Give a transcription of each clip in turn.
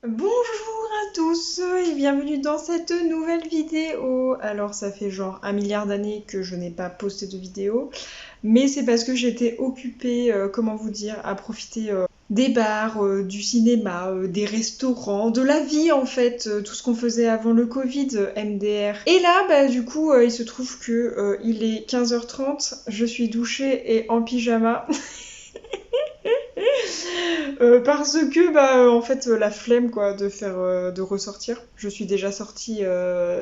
Bonjour à tous et bienvenue dans cette nouvelle vidéo. Alors ça fait genre 1 milliard d'années que je n'ai pas posté de vidéo, mais c'est parce que j'étais occupée, comment vous dire, à profiter des bars, du cinéma, des restaurants, de la vie en fait, tout ce qu'on faisait avant le Covid, MDR. Et là, bah du coup, il se trouve que il est 15h30, je suis douchée et en pyjama. Parce que en fait la flemme quoi de faire de ressortir. Je suis déjà sortie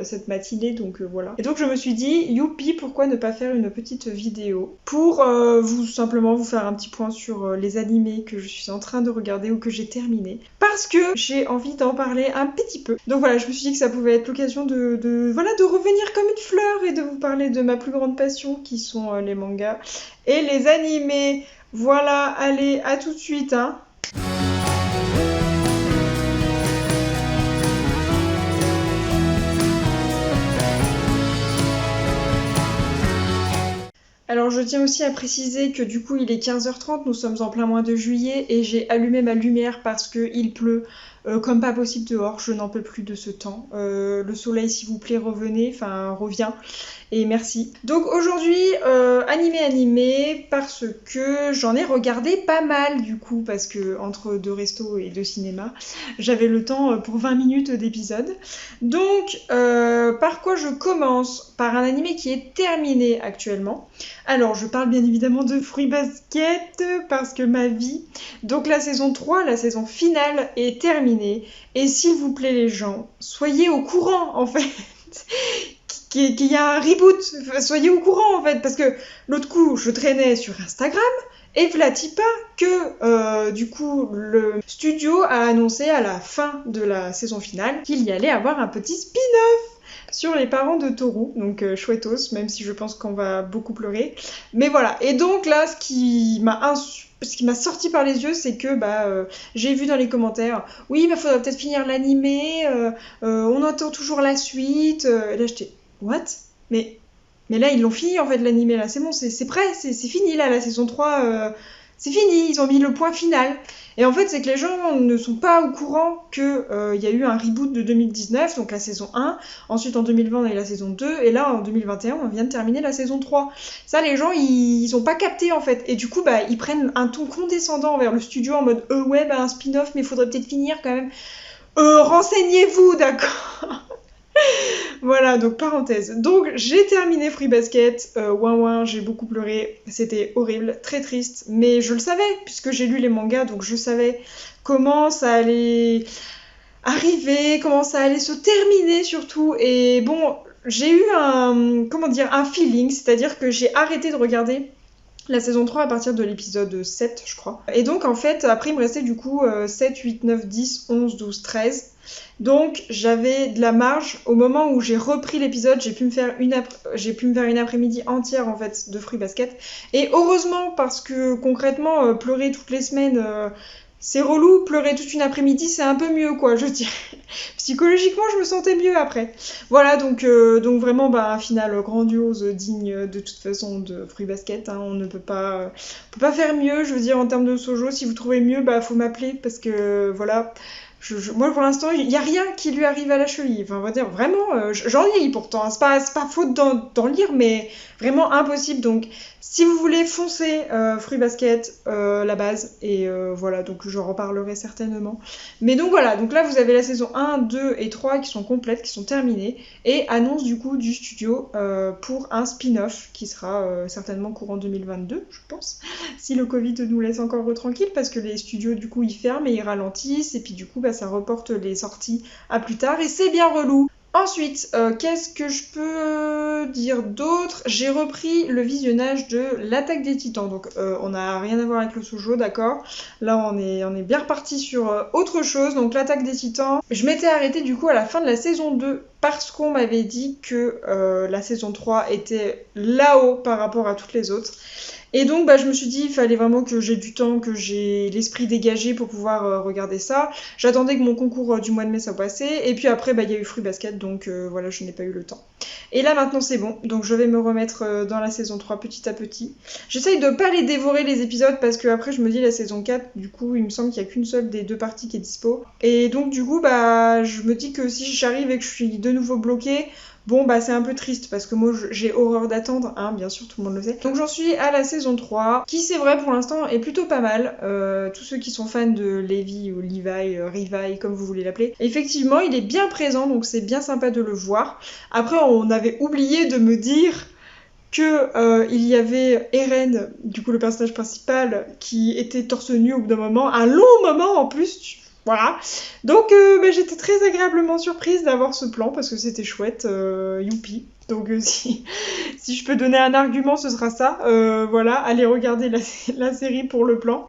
cette matinée donc voilà. Et donc je me suis dit youpi pourquoi ne pas faire une petite vidéo pour vous simplement vous faire un petit point sur les animés que je suis en train de regarder ou que j'ai terminé parce que j'ai envie d'en parler un petit peu. Donc voilà, je me suis dit que ça pouvait être l'occasion voilà de revenir comme une fleur et de vous parler de ma plus grande passion qui sont les mangas et les animés. Voilà, allez, à tout de suite, hein. Alors je tiens aussi à préciser que du coup il est 15h30, nous sommes en plein mois de juillet et j'ai allumé ma lumière parce qu'il pleut comme pas possible dehors, je n'en peux plus de ce temps. Le soleil s'il vous plaît revenez, enfin reviens et merci. Donc aujourd'hui animé parce que j'en ai regardé pas mal du coup parce que entre deux restos et deux cinémas j'avais le temps pour 20 minutes d'épisode. Donc par quoi je commence? Par un animé qui est terminé actuellement. Alors, je parle bien évidemment de Fruits Basket parce que ma vie. Donc, la saison 3, la saison finale est terminée. Et s'il vous plaît, les gens, soyez au courant en fait qu'il y a un reboot. Soyez au courant en fait parce que l'autre coup, je traînais sur Instagram. Et vlati pas que du coup le studio a annoncé à la fin de la saison finale qu'il y allait avoir un petit spin-off sur les parents de Toru, donc chouettos, même si je pense qu'on va beaucoup pleurer. Mais voilà, et donc là, ce qui m'a sorti par les yeux, c'est que j'ai vu dans les commentaires, oui, mais faudrait peut-être finir l'animé, on attend toujours la suite. Et là, j'étais, what? mais, mais là, ils l'ont fini en fait, l'animé, là, c'est bon, c'est prêt, c'est fini, là, la saison 3, c'est fini, ils ont mis le point final. Et en fait, c'est que les gens ne sont pas au courant qu'il y a eu un reboot de 2019, donc la saison 1. Ensuite, en 2020, on a eu la saison 2. Et là, en 2021, on vient de terminer la saison 3. Ça, les gens, ils ont pas capté, en fait. Et du coup, ils prennent un ton condescendant vers le studio en mode ouais, un spin-off, mais il faudrait peut-être finir quand même. Renseignez-vous, d'accord. Voilà, donc parenthèse. Donc j'ai terminé Fruits Basket, ouin ouin, j'ai beaucoup pleuré, c'était horrible, très triste, mais je le savais, puisque j'ai lu les mangas, donc je savais comment ça allait arriver, comment ça allait se terminer surtout, et bon, j'ai eu un feeling, c'est-à-dire que j'ai arrêté de regarder la saison 3 à partir de l'épisode 7, je crois. Et donc, en fait, après, il me restait du coup 7, 8, 9, 10, 11, 12, 13. Donc, j'avais de la marge. Au moment où j'ai repris l'épisode, j'ai pu me faire une après-midi entière, en fait, de Fruits Basket. Et heureusement, parce que concrètement, pleurer toutes les semaines, c'est relou. Pleurer toute une après-midi, c'est un peu mieux, quoi, je dirais. Psychologiquement, je me sentais mieux après. Voilà, donc vraiment, un final grandiose, digne de toute façon de Fruits Basket. Hein, on peut pas faire mieux. Je veux dire, en termes de sojo, si vous trouvez mieux, faut m'appeler parce que voilà. Moi, pour l'instant, il n'y a rien qui lui arrive à la cheville. Enfin, on va dire, vraiment, j'en lis pourtant. Hein. C'est pas faute d'en lire, mais vraiment impossible. Donc, si vous voulez, foncez Fruits Basket, la base. Et voilà, donc je reparlerai certainement. Mais donc voilà, donc là, vous avez la saison 1, 2 et 3 qui sont complètes, qui sont terminées. Et annonce du coup du studio pour un spin-off qui sera certainement courant 2022, je pense. Si le Covid nous laisse encore tranquille, parce que les studios, du coup, ils ferment et ils ralentissent. Et puis du coup, ça reporte les sorties à plus tard. Et c'est bien relou. Ensuite, qu'est-ce que je peux dire d'autre? J'ai repris le visionnage de l'Attaque des Titans. Donc, on n'a rien à voir avec le Shoujo, d'accord? Là, on est bien reparti sur autre chose. Donc, l'Attaque des Titans. Je m'étais arrêtée du coup à la fin de la saison 2 parce qu'on m'avait dit que la saison 3 était là-haut par rapport à toutes les autres. Et donc je me suis dit il fallait vraiment que j'ai du temps, que j'ai l'esprit dégagé pour pouvoir regarder ça. J'attendais que mon concours du mois de mai soit passé, et puis après il y a eu Fruit Basket, donc voilà, je n'ai pas eu le temps. Et là maintenant c'est bon, donc je vais me remettre dans la saison 3 petit à petit. J'essaye de pas les dévorer les épisodes parce que après je me dis la saison 4, du coup il me semble qu'il y a qu'une seule des deux parties qui est dispo. Et donc du coup je me dis que si j'arrive et que je suis de nouveau bloquée, bon c'est un peu triste parce que moi j'ai horreur d'attendre, hein, bien sûr tout le monde le sait. Donc j'en suis à la saison 3, qui c'est vrai pour l'instant est plutôt pas mal. Tous ceux qui sont fans de Levi ou Levi, Rivi, comme vous voulez l'appeler, effectivement il est bien présent, donc c'est bien sympa de le voir. Après on avait oublié de me dire que il y avait Eren, du coup le personnage principal, qui était torse nu au bout d'un moment, un long moment en plus. Voilà. Donc j'étais très agréablement surprise d'avoir ce plan parce que c'était chouette, youpi. Donc si je peux donner un argument, ce sera ça. Voilà, allez regarder la série pour le plan.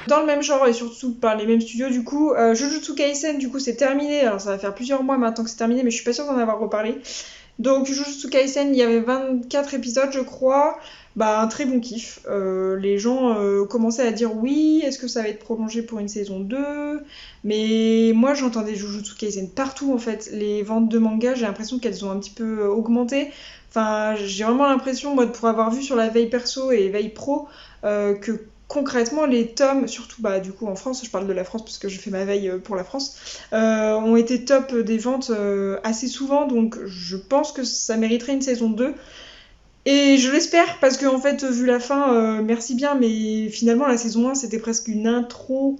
Dans le même genre et surtout par les mêmes studios, du coup, Jujutsu Kaisen, du coup, c'est terminé. Alors ça va faire plusieurs mois maintenant que c'est terminé, mais je suis pas sûre d'en avoir reparlé. Donc Jujutsu Kaisen, il y avait 24 épisodes, je crois. Un très bon kiff. Les gens commençaient à dire oui, est-ce que ça va être prolongé pour une saison 2? Mais moi j'entendais Jujutsu Kaisen partout en fait. Les ventes de manga, j'ai l'impression qu'elles ont un petit peu augmenté. Enfin, j'ai vraiment l'impression, moi, pour avoir vu sur la veille perso et veille pro, que concrètement, les tomes, surtout du coup en France, je parle de la France parce que je fais ma veille pour la France, ont été top des ventes assez souvent, donc je pense que ça mériterait une saison 2. Et je l'espère parce que en fait, vu la fin, merci bien, mais finalement la saison 1 c'était presque une intro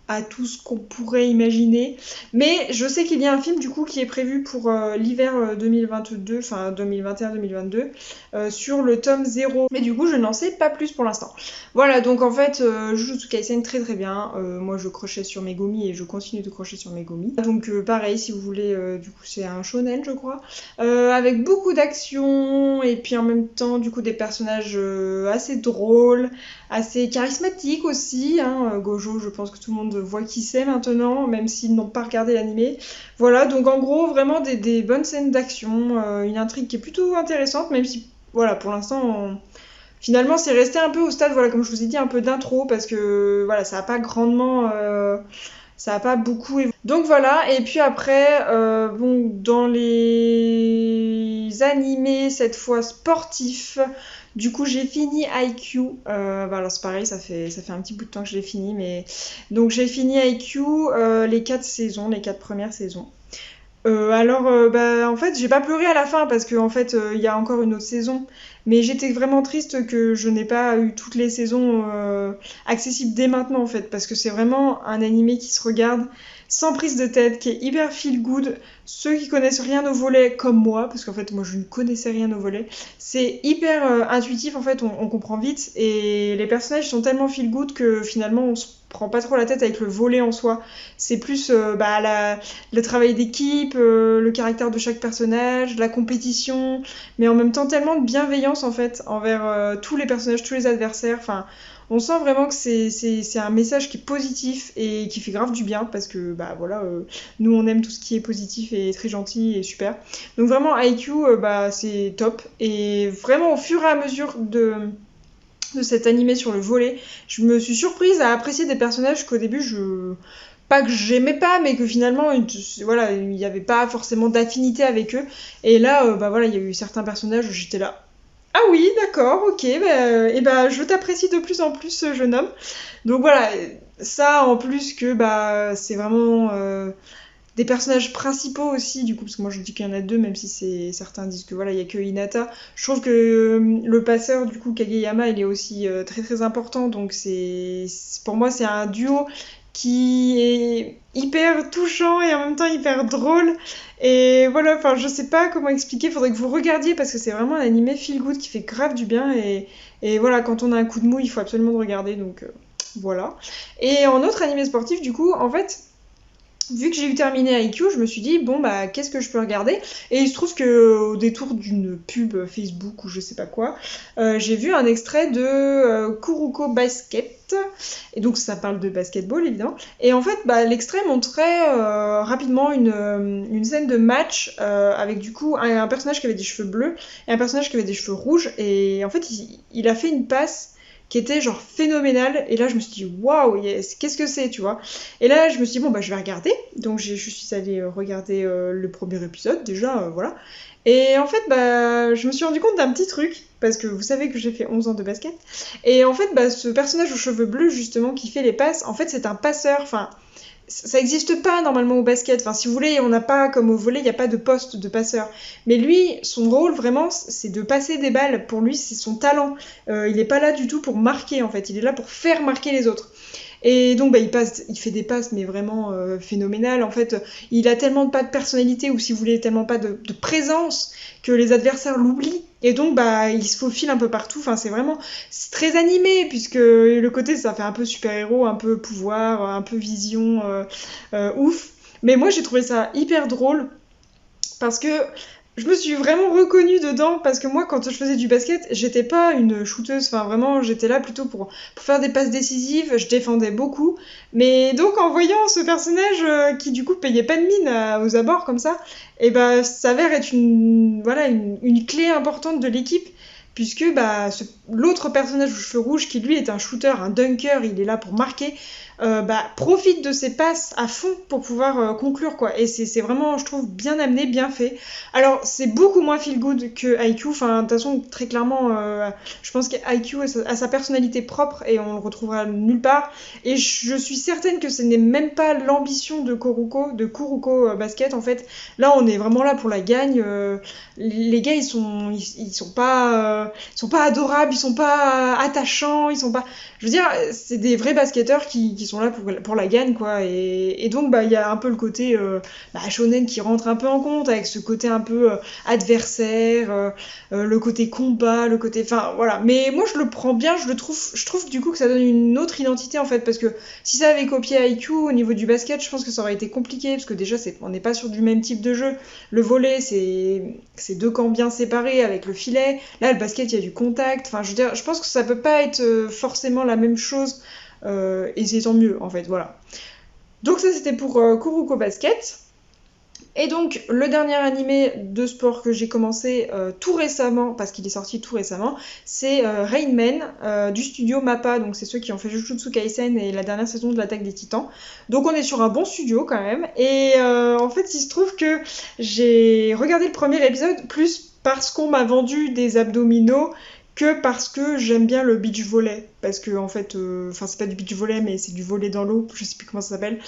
à tout ce qu'on pourrait imaginer. Mais je sais qu'il y a un film du coup qui est prévu pour l'hiver 2022, enfin 2021-2022, sur le tome 0. Mais du coup je n'en sais pas plus pour l'instant. Voilà, donc en fait Jujutsu Kaisen très très bien. Moi je crochais sur Megumi et je continue de crocher sur Megumi. Donc pareil, si vous voulez, du coup c'est un shonen je crois, avec beaucoup d'action et puis en même temps du coup des personnages assez drôles, assez charismatiques aussi, hein. Gojo, je pense que tout le monde voit qui c'est maintenant, même s'ils n'ont pas regardé l'animé. Voilà, donc en gros, vraiment des bonnes scènes d'action, une intrigue qui est plutôt intéressante, même si, voilà, pour l'instant, finalement, c'est resté un peu au stade, voilà, comme je vous ai dit, un peu d'intro, parce que, voilà, ça n'a pas grandement... ça n'a pas beaucoup évolué. Donc voilà, et puis après, dans les animés, cette fois sportifs, du coup j'ai fini IQ. Alors c'est pareil, ça fait un petit bout de temps que je l'ai fini, mais... Donc j'ai fini IQ, les 4 saisons, les 4 premières saisons. En fait, j'ai pas pleuré à la fin parce qu'en fait, il y a encore une autre saison. Mais j'étais vraiment triste que je n'ai pas eu toutes les saisons accessibles dès maintenant, en fait. Parce que c'est vraiment un animé qui se regarde sans prise de tête, qui est hyper feel good. Ceux qui connaissent rien au volet, comme moi, parce qu'en fait, moi, je ne connaissais rien au volet, c'est hyper intuitif, en fait, on comprend vite. Et les personnages sont tellement feel good que finalement, on se prend pas trop la tête avec le volet en soi. C'est plus le travail d'équipe, le caractère de chaque personnage, la compétition, mais en même temps tellement de bienveillance en fait envers tous les personnages, tous les adversaires. Enfin, on sent vraiment que c'est un message qui est positif et qui fait grave du bien parce que nous on aime tout ce qui est positif et très gentil et super. Donc vraiment IQ, c'est top. Et vraiment au fur et à mesure de cet animé sur le volet, je me suis surprise à apprécier des personnages qu'au début pas que j'aimais pas, mais que finalement voilà, il n'y avait pas forcément d'affinité avec eux. Et là il y a eu certains personnages où j'étais là, ah oui, d'accord, ok, je t'apprécie de plus en plus, jeune homme. Donc voilà, ça en plus que c'est vraiment des personnages principaux aussi, du coup, parce que moi je dis qu'il y en a deux, même si certains disent que voilà, il y a que Hinata. Je trouve que le passeur, du coup, Kageyama, il est aussi très très important, donc pour moi c'est un duo qui est hyper touchant et en même temps hyper drôle. Et voilà, enfin je sais pas comment expliquer, faudrait que vous regardiez parce que c'est vraiment un animé feel good qui fait grave du bien et voilà, quand on a un coup de mou, il faut absolument le regarder, donc voilà. Et en autre animé sportif, du coup, en fait, vu que j'ai eu terminé IQ, je me suis dit, bon, bah, qu'est-ce que je peux regarder? Et il se trouve que au détour d'une pub Facebook ou je sais pas quoi, j'ai vu un extrait de Kuroko Basket. Et donc, ça parle de basketball, évidemment. Et en fait, bah, l'extrait montrait rapidement une scène de match avec du coup un personnage qui avait des cheveux bleus et un personnage qui avait des cheveux rouges. Et en fait, il a fait une passe qui était genre phénoménale. Et là, je me suis dit, waouh, yes, qu'est-ce que c'est, tu vois? Et là, je me suis dit, bon, bah, je vais regarder. Donc, je suis allée regarder le premier épisode, déjà, voilà. Et en fait, bah, je me suis rendu compte d'un petit truc, parce que vous savez que j'ai fait 11 ans de basket. Et en fait, bah, ce personnage aux cheveux bleus, justement, qui fait les passes, en fait, c'est un passeur. Enfin, ça n'existe pas normalement au basket. Enfin, si vous voulez, on n'a pas, comme au volley, il n'y a pas de poste de passeur. Mais lui, son rôle vraiment, c'est de passer des balles. Pour lui, c'est son talent. Il n'est pas là du tout pour marquer, en fait. Il est là pour faire marquer les autres. Et donc, bah, il fait des passes, mais vraiment phénoménales. En fait, il a tellement pas de personnalité, ou si vous voulez, tellement pas de présence, que les adversaires l'oublient. Et donc, bah, il se faufile un peu partout. Enfin, c'est très animé, puisque le côté, ça fait un peu super-héros, un peu pouvoir, un peu vision, ouf. Mais moi, j'ai trouvé ça hyper drôle, parce que je me suis vraiment reconnue dedans parce que moi, quand je faisais du basket, j'étais pas une shooteuse. Enfin, vraiment, j'étais là plutôt pour faire des passes décisives. Je défendais beaucoup. Mais donc, en voyant ce personnage qui, du coup, payait pas de mine aux abords comme ça, et bah, ça s'avère être voilà, une clé importante de l'équipe. Puisque bah, l'autre personnage aux cheveux rouges, qui lui est un shooter, un dunker, il est là pour marquer, bah, profite de ses passes à fond pour pouvoir conclure, quoi. Et c'est vraiment, je trouve, bien amené, bien fait. Alors, c'est beaucoup moins feel good que IQ. Enfin, de toute façon, très clairement, je pense qu'IQ a sa personnalité propre et on le retrouvera nulle part. Et je suis certaine que ce n'est même pas l'ambition de Kuroko Basket. En fait, là, on est vraiment là pour la gagne. Les gars, ils sont pas adorables, ils sont pas attachants, ils sont pas. Je veux dire, c'est des vrais basketteurs qui sont là pour la gagne, quoi. Et donc, bah, il y a un peu le côté bah, shonen qui rentre un peu en compte, avec ce côté un peu adversaire, le côté combat, le côté. Enfin, voilà. Mais moi, je le prends bien, je trouve du coup que ça donne une autre identité, en fait, parce que si ça avait copié IQ au niveau du basket, je pense que ça aurait été compliqué, parce que déjà, on n'est pas sur du même type de jeu. Le volley, c'est deux camps bien séparés avec le filet. Là, le basket, il y a du contact. Enfin, je veux dire, je pense que ça peut pas être forcément la même chose. Et c'est tant mieux, en fait, voilà. Donc ça, c'était pour Kuroko Basket. Et donc, le dernier animé de sport que j'ai commencé tout récemment, parce qu'il est sorti tout récemment, c'est Rain Man, du studio MAPPA. Donc, c'est ceux qui ont fait Jujutsu Kaisen et la dernière saison de l'Attaque des Titans. Donc, on est sur un bon studio quand même. Et en fait, il se trouve que j'ai regardé le premier épisode plus parce qu'on m'a vendu des abdominaux que parce que j'aime bien le beach volley. Parce que, en fait, enfin, c'est pas du beach volley, mais c'est du volley dans l'eau, je sais plus comment ça s'appelle.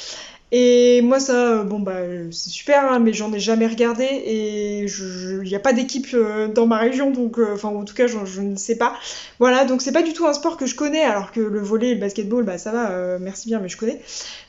Et moi, ça, bon, bah, c'est super, hein, mais j'en ai jamais regardé et il n'y a pas d'équipe dans ma région, donc, enfin, en tout cas, je ne sais pas. Voilà, donc c'est pas du tout un sport que je connais, alors que le volley et le basketball, bah, ça va, merci bien, mais je connais.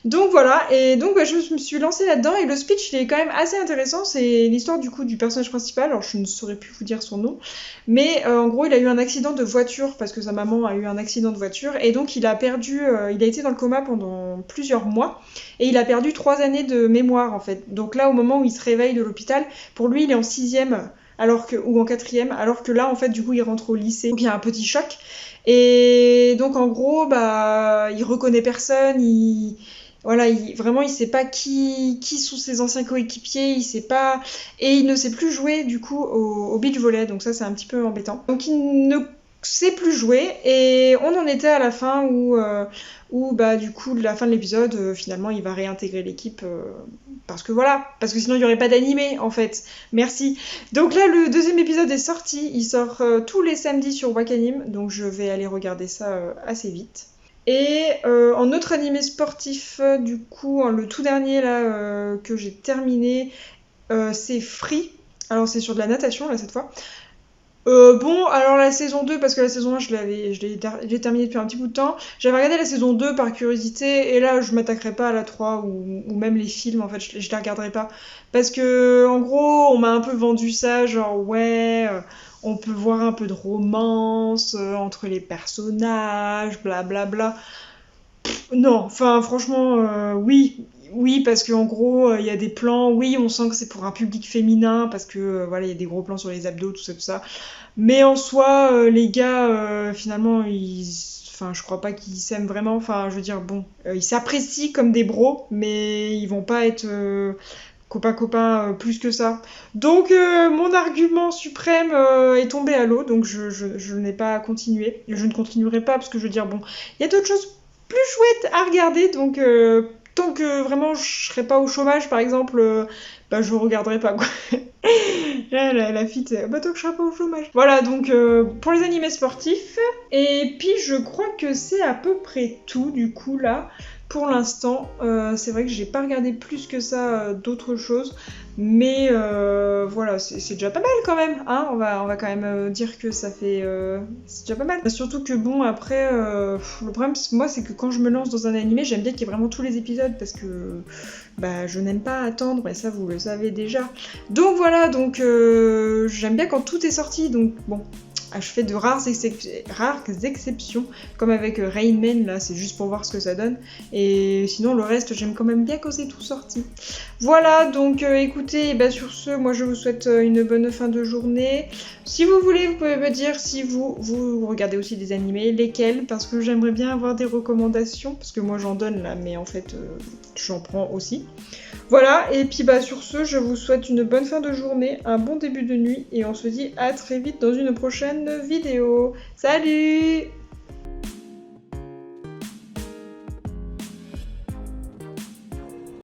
Donc voilà, et donc bah, je me suis lancée là-dedans, et le speech, il est quand même assez intéressant. C'est l'histoire du coup du personnage principal, alors je ne saurais plus vous dire son nom, mais en gros, il a eu un accident de voiture, parce que sa maman a eu un accident de voiture, et donc il a perdu, il a été dans le coma pendant plusieurs mois. Et il a perdu 3 années de mémoire en fait. Donc là, au moment où il se réveille de l'hôpital, pour lui, il est en sixième ou en quatrième, alors que là, en fait, du coup, il rentre au lycée. Donc il y a un petit choc. Et donc en gros, bah, il reconnaît personne. Voilà, vraiment, il sait pas qui sont ses anciens coéquipiers. Il sait pas, et il ne sait plus jouer du coup au beach volley. Donc ça, c'est un petit peu embêtant. Donc il ne sait plus jouer et on en était à la fin où bah du coup la fin de l'épisode finalement il va réintégrer l'équipe parce que voilà, parce que sinon il n'y aurait pas d'animé en fait. Merci. Donc là le deuxième épisode est sorti, il sort tous les samedis sur Wakanim, donc je vais aller regarder ça assez vite. Et en autre animé sportif, du coup, le tout dernier là que j'ai terminé, c'est Free. Alors c'est sur de la natation là cette fois. Bon, alors la saison 2, parce que la saison 1, je l'ai terminée depuis un petit bout de temps. J'avais regardé la saison 2 par curiosité, et là, je m'attaquerai pas à la 3 ou même les films, en fait, je les regarderai pas. Parce que, en gros, on m'a un peu vendu ça, genre, ouais, on peut voir un peu de romance entre les personnages, blablabla. Non, enfin franchement, oui. Oui, parce qu'en gros, il y a des plans, oui, on sent que c'est pour un public féminin, parce que voilà, il y a des gros plans sur les abdos, tout ça, tout ça. Mais en soi, les gars, finalement, enfin, je crois pas qu'ils s'aiment vraiment. Enfin, je veux dire, bon, ils s'apprécient comme des bros, mais ils vont pas être copains plus que ça. Donc, mon argument suprême est tombé à l'eau, donc je n'ai pas continué. Je ne continuerai pas parce que je veux dire, bon, il y a d'autres choses plus chouettes à regarder, donc tant que vraiment je serai pas au chômage, par exemple, bah je regarderai pas quoi. La fille, bah tant que je serai pas au chômage. Voilà, donc pour les animés sportifs. Et puis je crois que c'est à peu près tout du coup là. Pour l'instant, c'est vrai que j'ai pas regardé plus que ça d'autres choses, mais voilà, c'est déjà pas mal quand même, hein. On va quand même dire que ça fait, c'est déjà pas mal. Surtout que bon, après, le problème, moi, c'est que quand je me lance dans un animé, j'aime bien qu'il y ait vraiment tous les épisodes parce que bah, je n'aime pas attendre, et ça, vous le savez déjà. Donc voilà, donc j'aime bien quand tout est sorti, donc bon. Je fais de rares exceptions, comme avec Rain Man, là, c'est juste pour voir ce que ça donne. Et sinon, le reste, j'aime quand même bien quand c'est tout sorti. Voilà, donc écoutez, bah, sur ce, moi je vous souhaite une bonne fin de journée. Si vous voulez, vous pouvez me dire si vous regardez aussi des animés, lesquels, parce que j'aimerais bien avoir des recommandations, parce que moi j'en donne là, mais en fait, j'en prends aussi. Voilà, et puis bah sur ce, je vous souhaite une bonne fin de journée, un bon début de nuit, et on se dit à très vite dans une prochaine vidéo. Salut!